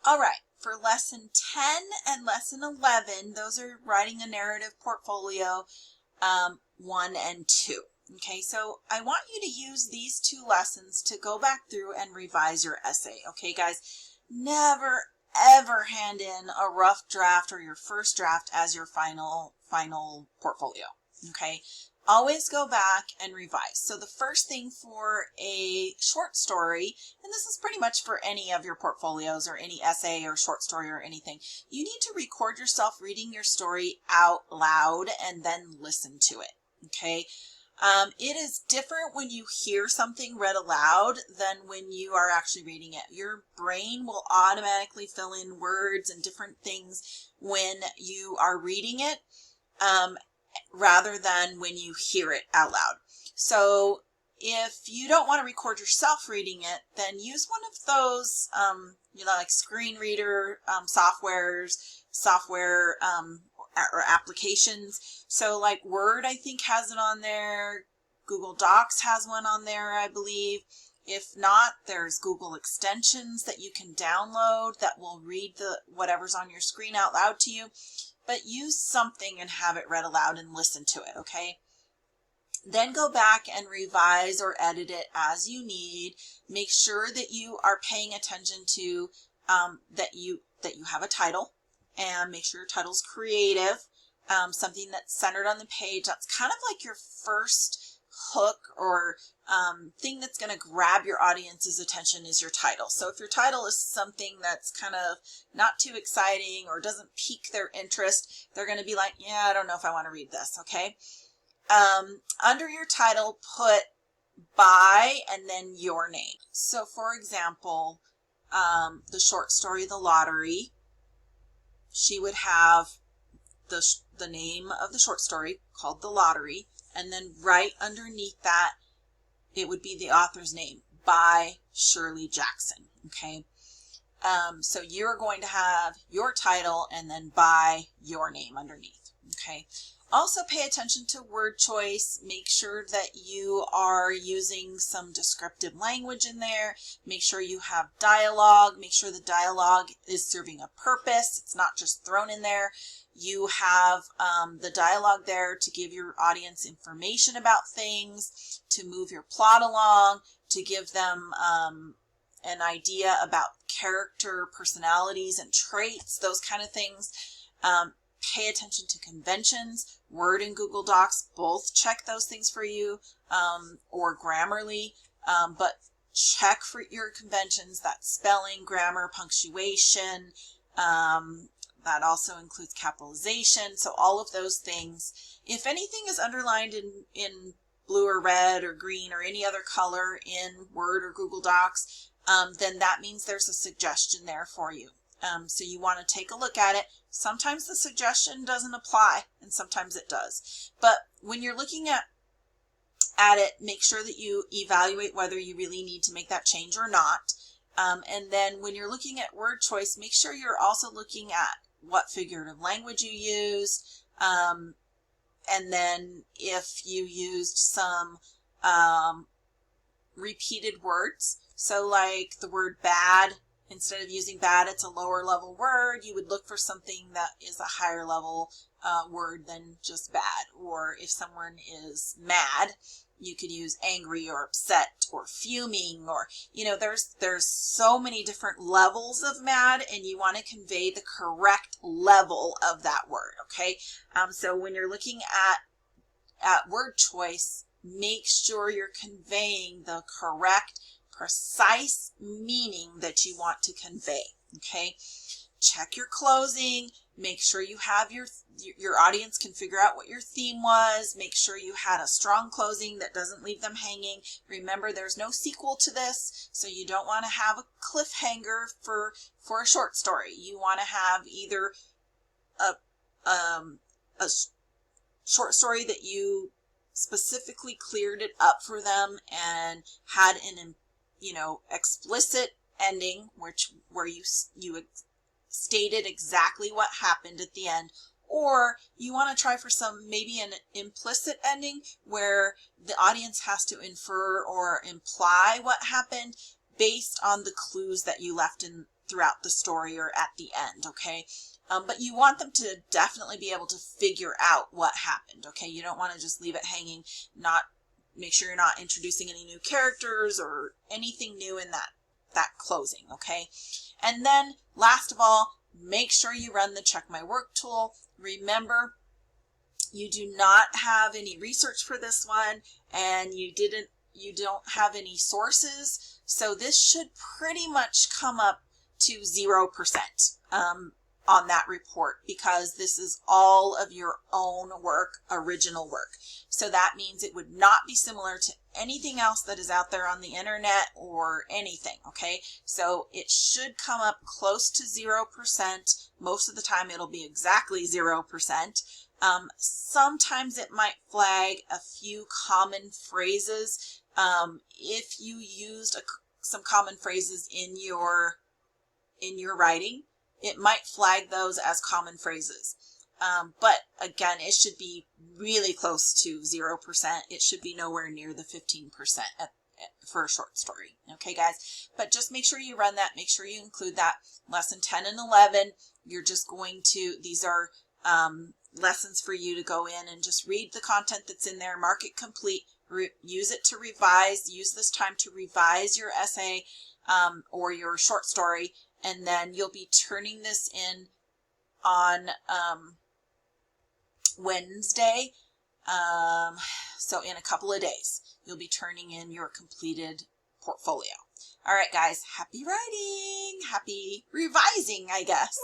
All right, for lesson 10 and lesson 11, those are writing a narrative portfolio 1 and 2. Okay, so I want you to use these two lessons to go back through and revise your essay. Okay, guys, never ever hand in a rough draft or your first draft as your final portfolio. Okay, always go back and revise. So the first thing for a short story, and this is pretty much for any of your portfolios or any essay or short story or anything, you need to record yourself reading your story out loud and then listen to it. Okay. It is different when you hear something read aloud than when you are actually reading it. Your brain will automatically fill in words and different things when you are reading it, rather than when you hear it out loud. So if you don't want to record yourself reading it, then use one of those, like screen reader software or applications. So like Word, I think, has it on there. Google Docs has one on there, I believe. If not, there's Google extensions that you can download that will read whatever's on your screen out loud to you. But use something and have it read aloud and listen to it, okay? Then go back and revise or edit it as you need. Make sure that you are paying attention to that you have a title, and make sure your title's creative, something that's centered on the page. That's kind of like your first hook or thing that's going to grab your audience's attention is your title. So if your title is something that's kind of not too exciting or doesn't pique their interest, they're going to be like, yeah, I don't know if I want to read this, okay? Under your title, put by and then your name. So for example, the short story, The Lottery, she would have the name of the short story called The Lottery, and then right underneath that, it would be the author's name, by Shirley Jackson, okay? So you're going to have your title and then by your name underneath, okay? Also pay attention to word choice. Make sure that you are using some descriptive language in there. Make sure you have dialogue. Make sure the dialogue is serving a purpose. It's not just thrown in there. You have the dialogue there to give your audience information about things, to move your plot along, to give them an idea about character, personalities, and traits, those kind of things. Pay attention to conventions. Word and Google Docs both check those things for you, or Grammarly, but check for your conventions. That's spelling, grammar, punctuation. That also includes capitalization. So all of those things. If anything is underlined in blue or red or green or any other color in Word or Google Docs, then that means there's a suggestion there for you. So you want to take a look at it. Sometimes the suggestion doesn't apply and sometimes it does. But when you're looking at it, make sure that you evaluate whether you really need to make that change or not. And then when you're looking at word choice, make sure you're also looking at what figurative language you used. And then if you used some repeated words, so like the word bad, instead of using bad, it's a lower level word. You would look for something that is a higher level word than just bad. Or if someone is mad, you could use angry or upset or fuming, or, there's so many different levels of mad, and you want to convey the correct level of that word, okay? So when you're looking at word choice, make sure you're conveying the correct, precise meaning that you want to convey, okay? Check your closing. Make sure you have your audience can figure out what your theme was. Make sure you had a strong closing that doesn't leave them hanging. Remember, there's no sequel to this, so you don't want to have a cliffhanger for a short story. You want to have either a short story that you specifically cleared it up for them and had an explicit ending, where you stated exactly what happened at the end, or you want to try for maybe an implicit ending where the audience has to infer or imply what happened based on the clues that you left throughout the story or at the end, okay? But you want them to definitely be able to figure out what happened, okay? You don't want to just leave it hanging, make sure you're not introducing any new characters or anything new in that closing, okay? And then last of all, make sure you run the Check My Work tool. Remember, you do not have any research for this one, and you don't have any sources, so this should pretty much come up to 0% on that report, because this is all of your own work, original work. So that means it would not be similar to anything else that is out there on the internet or anything, okay? So it should come up close to 0%. Most of the time it'll be exactly 0%. Sometimes it might flag a few common phrases. If you used some common phrases in your writing, it might flag those as common phrases. But again, it should be really close to 0%. It should be nowhere near the 15% for a short story. Okay, guys? But just make sure you run that. Make sure you include that. Lesson 10 and 11, you're just going to, these are lessons for you to go in and just read the content that's in there, mark it complete, use it to revise, use this time to revise your essay or your short story, and then you'll be turning this in on Wednesday. So in a couple of days, you'll be turning in your completed portfolio. All right, guys, happy writing, happy revising, I guess.